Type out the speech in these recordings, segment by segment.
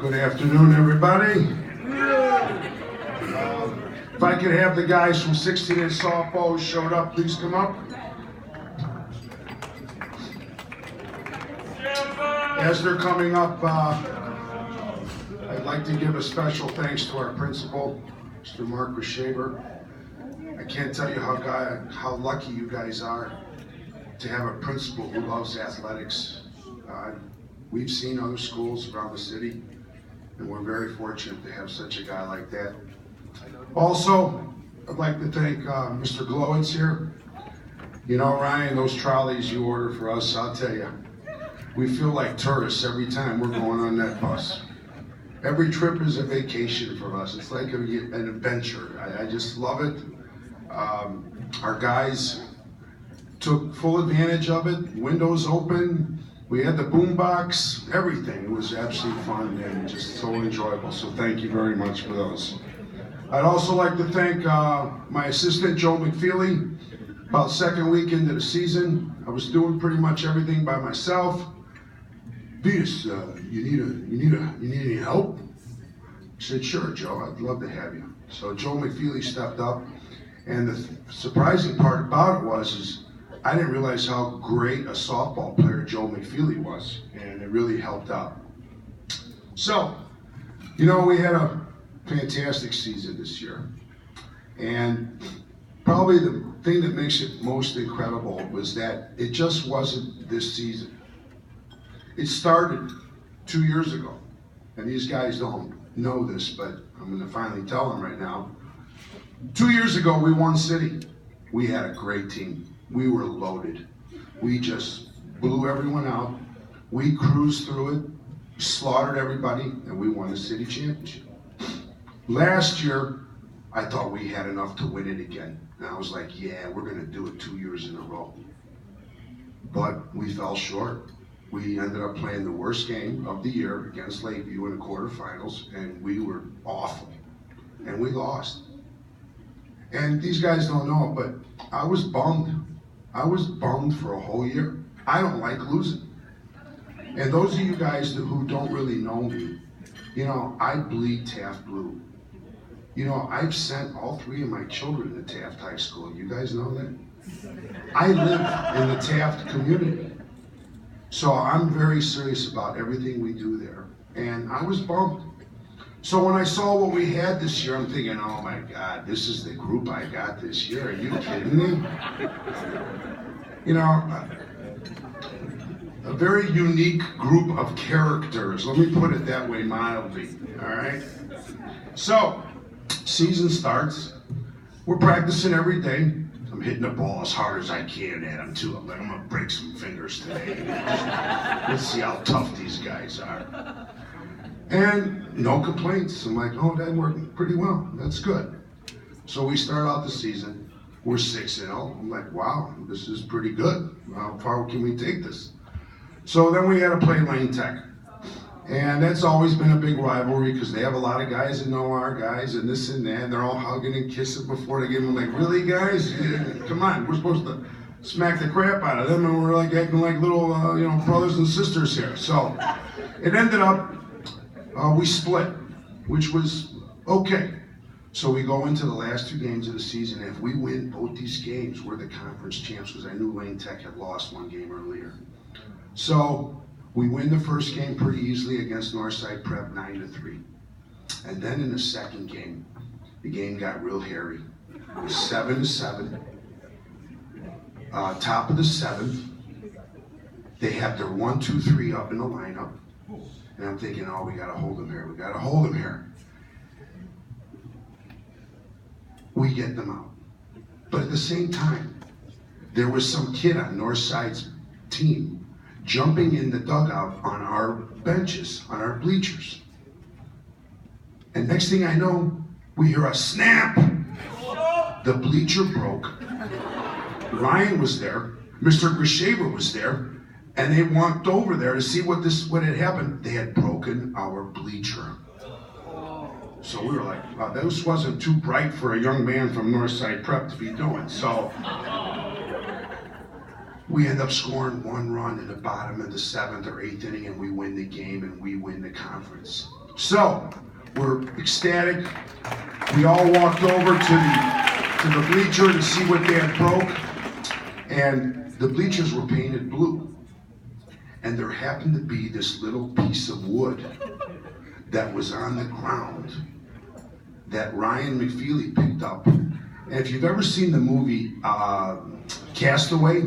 Good afternoon, everybody. If I could have the guys from 16-inch softball who showed up, please come up. As they're coming up, I'd like to give a special thanks to our principal, Mr. Mark Shaver. I can't tell you how lucky you guys are to have a principal who loves athletics. We've seen other schools around the city, and we're very fortunate to have such a guy like that. Also, I'd like to thank Mr. Glowitz here. You know, Ryan, those trolleys you order for us, I'll tell you, we feel like tourists every time we're going on that bus. Every trip is a vacation for us. It's like an adventure. I just love it. Our guys took full advantage of it. Windows open. We had the boom box, everything. It was absolutely fun and just so enjoyable. So thank you very much for those. I'd also like to thank my assistant, Joe McFeely. About second week into the season, I was doing pretty much everything by myself. Vidas, you need any help? I said, sure, Joe, I'd love to have you. So Joe McFeely stepped up, and the surprising part about it is I didn't realize how great a softball player Joe McFeely was, and it really helped out. So, you know, we had a fantastic season this year, and probably the thing that makes it most incredible was that it just wasn't this season. It started 2 years ago, and these guys don't know this, but I'm going to finally tell them right now. 2 years ago, we won city. We had a great team. We were loaded. We just blew everyone out. We cruised through it, slaughtered everybody, and we won the city championship. Last year, I thought we had enough to win it again. And I was like, yeah, we're going to do it 2 years in a row. But we fell short. We ended up playing the worst game of the year against Lakeview in the quarterfinals, and we were awful. And we lost. And these guys don't know it, but I was bummed. I was bummed for a whole year. I don't like losing. And those of you guys who don't really know me, you know, I bleed Taft blue. You know, I've sent all 3 of my children to Taft High School. You guys know that? I live in the Taft community. So I'm very serious about everything we do there. And I was bummed. So when I saw what we had this year, I'm thinking, oh my God, this is the group I got this year. Are you kidding me? You know, a very unique group of characters. Let me put it that way mildly, all right? So, season starts. We're practicing every day. I'm hitting the ball as hard as I can at them too. I'm like, I'm gonna break some fingers today. Let's see how tough these guys are. And no complaints. I'm like, oh, that worked pretty well. That's good. So we start out the season. We're 6-0. I'm like, wow, this is pretty good. How far can we take this? So then we had to play Lane Tech. And that's always been a big rivalry because they have a lot of guys that know our guys and this and that. And they're all hugging and kissing before they game. I'm like, really, guys? Yeah, come on. We're supposed to smack the crap out of them. And we're like acting like little, brothers and sisters here. So it ended up, we split, which was okay. So we go into the last 2 games of the season, and if we win both these games, we're the conference champs, because I knew Lane Tech had lost 1 game earlier. So we win the first game pretty easily against Northside Prep 9-3. And then in the second game, the game got real hairy. It was 7-7. Top of the 7th, they have their 1-2-3 up in the lineup. And I'm thinking, oh, we gotta hold them here. We gotta hold them here. We get them out. But at the same time, there was some kid on Northside's team jumping in the dugout on our benches, on our bleachers. And next thing I know, we hear a snap. The bleacher broke. Ryan was there. Mr. Grishaver was there. And they walked over there to see what had happened. They had broken our bleacher. So we were like, wow, this wasn't too bright for a young man from Northside Prep to be doing. So we end up scoring 1 run in the bottom of the 7th or 8th inning, and we win the game and we win the conference. So we're ecstatic. We all walked over to the bleacher to see what Dad broke, and the bleachers were painted blue. And there happened to be this little piece of wood that was on the ground that Ryan McFeely picked up. And if you've ever seen the movie Castaway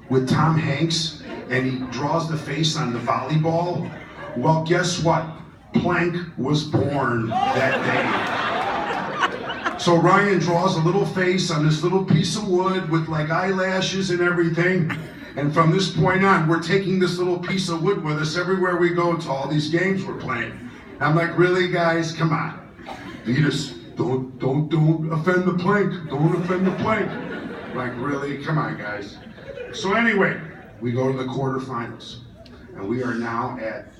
with Tom Hanks, and he draws the face on the volleyball, well, guess what? Plank was born that day. So Ryan draws a little face on this little piece of wood with like eyelashes and everything. And from this point on, we're taking this little piece of wood with us everywhere we go to all these games we're playing. I'm like, really, guys? Come on. Vidas, don't offend the plank. Don't offend the plank. Like, really? Come on, guys. So anyway, we go to the quarterfinals. And we are now at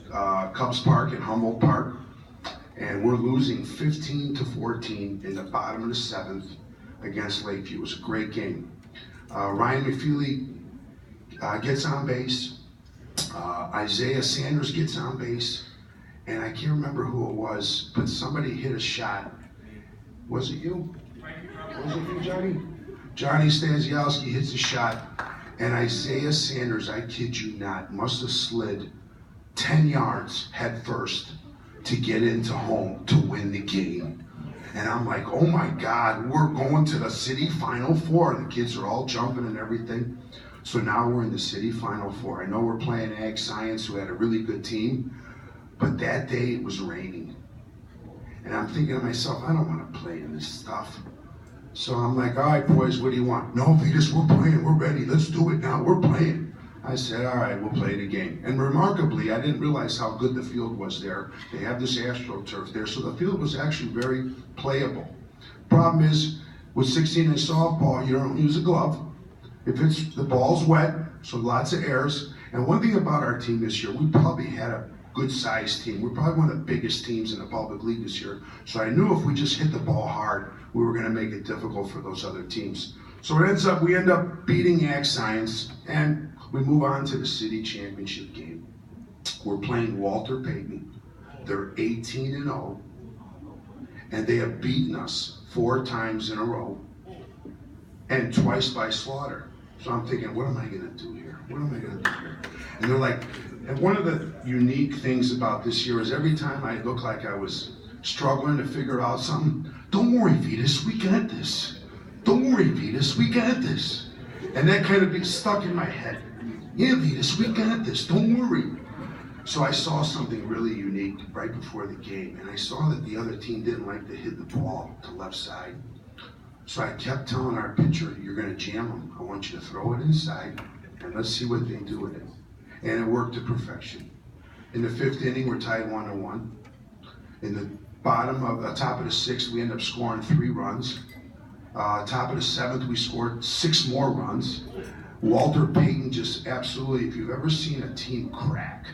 Cubs Park in Humboldt Park. And we're losing 15-14 in the bottom of the seventh against Lakeview. It was a great game. Ryan McFeely gets on base. Isaiah Sanders gets on base. And I can't remember who it was, but somebody hit a shot. Was it you? Was it you, Johnny? Johnny Stasiowski hits a shot, and Isaiah Sanders, I kid you not, must have slid 10 yards head first to get into home to win the game. And I'm like, oh my God, we're going to the city Final Four. The kids are all jumping and everything. So now we're in the city Final Four. I know we're playing Ag Science, who had a really good team, but that day it was raining. And I'm thinking to myself, I don't want to play in this stuff. So I'm like, all right, boys, what do you want? No, Vidas, we're playing, we're ready, let's do it now, we're playing. I said, all right, we'll play the game. And remarkably, I didn't realize how good the field was there. They have this AstroTurf there, so the field was actually very playable. Problem is, with 16-inch softball, you don't use a glove. If it's, the ball's wet, so lots of errors. And one thing about our team this year, we probably had a good-sized team. We're probably one of the biggest teams in the public league this year. So I knew if we just hit the ball hard, we were going to make it difficult for those other teams. So we end up beating Ag Science, and we move on to the city championship game. We're playing Walter Payton. They're 18-0, and they have beaten us 4 times in a row, and twice by slaughter. So I'm thinking, what am I going to do here? What am I going to do here? And they're like, and one of the unique things about this year is every time I looked like I was struggling to figure out something, don't worry, Vidas, we got this. Don't worry, Vidas, we got this. And that kind of be stuck in my head. Yeah, Vidas, we got this, don't worry. So I saw something really unique right before the game, and I saw that the other team didn't like to hit the ball to left side. So I kept telling our pitcher, you're going to jam them. I want you to throw it inside, and let's see what they do with it. And it worked to perfection. In the 5th inning, we're tied 1-1. In the top of the 6th, we end up scoring 3 runs. Top of the 7th, we scored 6 more runs. Walter Payton just absolutely, if you've ever seen a team crack,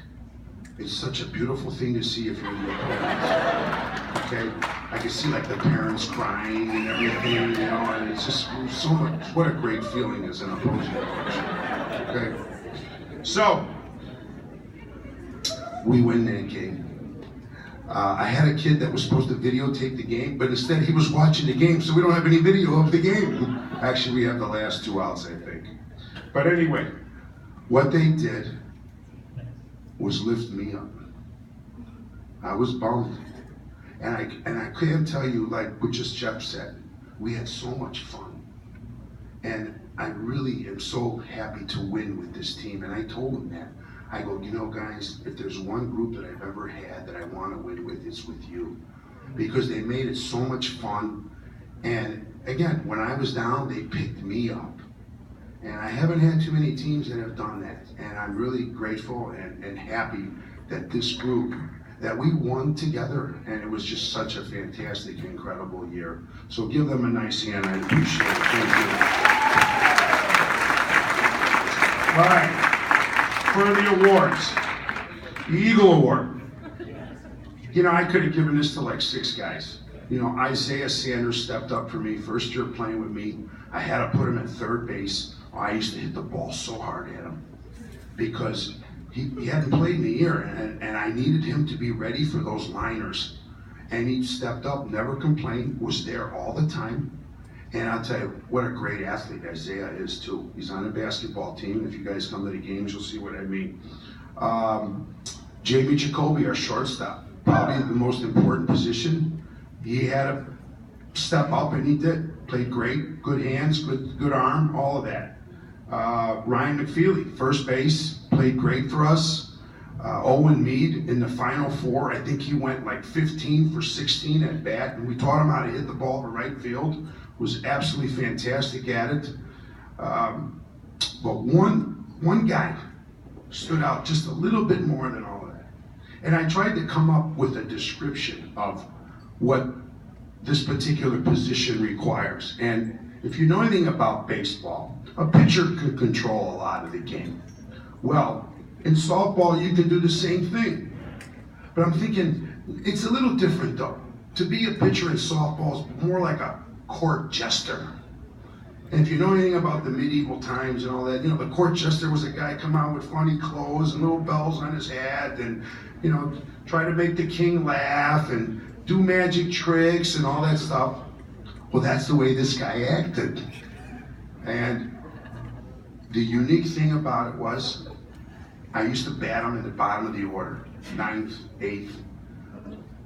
it's such a beautiful thing to see if you're in the opponents. Okay? I can see like the parents crying and everything, you know, and it's just so much, what a great feeling as an opposing coach. Okay? So, we win that game. I had a kid that was supposed to videotape the game, but instead he was watching the game, so we don't have any video of the game. Actually, we have the last 2 outs, I think. But anyway, what they did was lift me up. I was bummed. And I can't tell you, like what just Jeff said, we had so much fun. And I really am so happy to win with this team. And I told them that. I go, you know, guys, if there's one group that I've ever had that I want to win with, it's with you. Because they made it so much fun. And again, when I was down, they picked me up. And I haven't had too many teams that have done that. And I'm really grateful and happy that this group, that we won together, and it was just such a fantastic, incredible year. So give them a nice hand, I appreciate it. Thank you. All right, for the awards, the Eagle Award. You know, I could have given this to like 6 guys. You know, Isaiah Sanders stepped up for me, first year playing with me. I had to put him at 3rd base. I used to hit the ball so hard at him because he hadn't played in a year, and I needed him to be ready for those liners. And he stepped up, never complained, was there all the time. And I'll tell you, what a great athlete Isaiah is too. He's on a basketball team. If you guys come to the games, you'll see what I mean. Jamie Jacoby, our shortstop, probably the most important position. He had to step up, and he did. Played great, good hands, good arm, all of that. Ryan McFeely, first base, played great for us. Owen Mead in the Final Four, I think he went like 15 for 16 at bat, and we taught him how to hit the ball to right field. Was absolutely fantastic at it. But one guy stood out just a little bit more than all of that. And I tried to come up with a description of what this particular position requires. And if you know anything about baseball, a pitcher can control a lot of the game. Well, in softball, you can do the same thing. But I'm thinking, it's a little different though. To be a pitcher in softball is more like a court jester. And if you know anything about the medieval times and all that, the court jester was a guy come out with funny clothes and little bells on his hat and, try to make the king laugh and do magic tricks and all that stuff. Well, that's the way this guy acted. And the unique thing about it was, I used to bat him in the bottom of the order, 9th, 8th.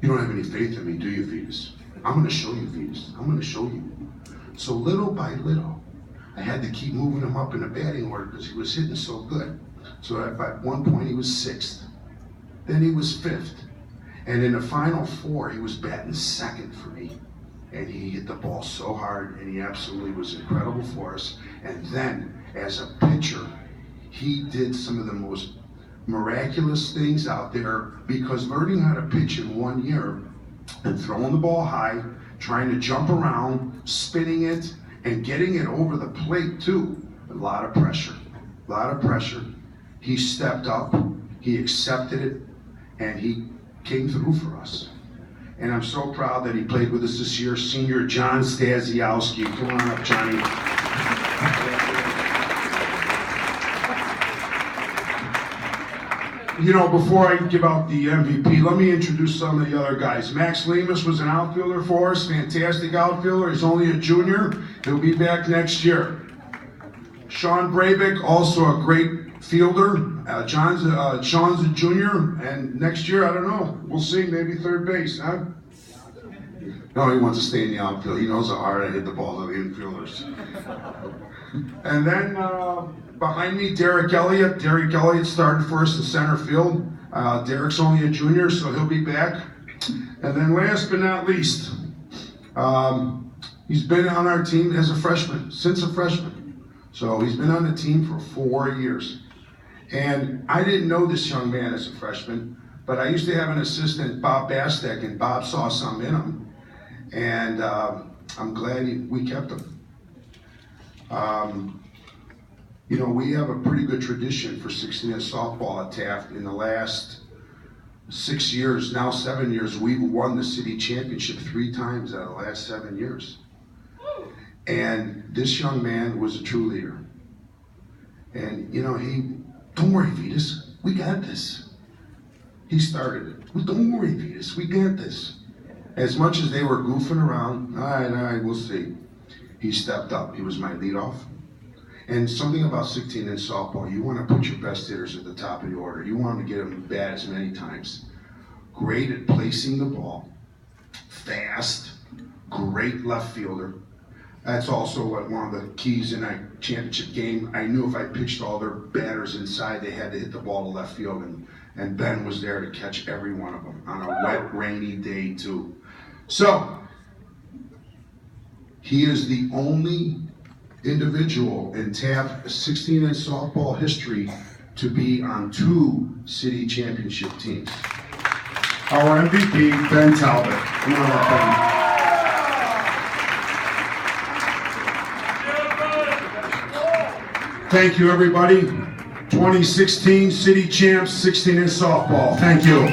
You don't have any faith in me, do you, Vidas? I'm going to show you, Vidas. I'm going to show you. So little by little, I had to keep moving him up in the batting order because he was hitting so good. So at one point, he was 6th. Then he was 5th. And in the Final Four, he was batting 2nd for me. And he hit the ball so hard, and he absolutely was incredible for us. And then, as a pitcher, he did some of the most miraculous things out there, because learning how to pitch in 1 year and throwing the ball high, trying to jump around, spinning it, and getting it over the plate too, a lot of pressure. He stepped up, he accepted it, and he came through for us. And I'm so proud that he played with us this year. Senior John Stasiowski. Come on up, Johnny. Before I give out the MVP, let me introduce some of the other guys. Max Lemus was an outfielder for us, fantastic outfielder. He's only a junior. He'll be back next year. Sean Breivik, also a great fielder. Sean's a junior, and next year, I don't know, we'll see, maybe third base, huh? No, he wants to stay in the outfield. He knows how hard I hit the ball to the infielders. And then behind me, Derek Elliott. Derek Elliott started for us in center field. Derek's only a junior, so he'll be back. And then last but not least, he's been on our team as a freshman, since a freshman. So he's been on the team for 4 years. And I didn't know this young man as a freshman, but I used to have an assistant, Bob Bastek, and Bob saw something in him. And I'm glad we kept him. We have a pretty good tradition for 16 softball at Taft. In the last 6 years, now 7 years, we've won the city championship 3 times out of the last 7 years. And this young man was a true leader. And, don't worry, Vidas, we got this. He started it. Well, don't worry, Vidas, we got this. As much as they were goofing around, all right, we'll see. He stepped up. He was my leadoff. And something about 16 in softball, you want to put your best hitters at the top of the order. You want to get them bat as many times. Great at placing the ball. Fast. Great left fielder. That's also one of the keys in that championship game. I knew if I pitched all their batters inside, they had to hit the ball to left field, and Ben was there to catch every one of them on a wet, rainy day too. So, he is the only individual in Taft 16 in softball history to be on 2 city championship teams. Our MVP, Ben Talbot. Come on up, Ben. Thank you, everybody. 2016 City Champs, 16 in softball. Thank you.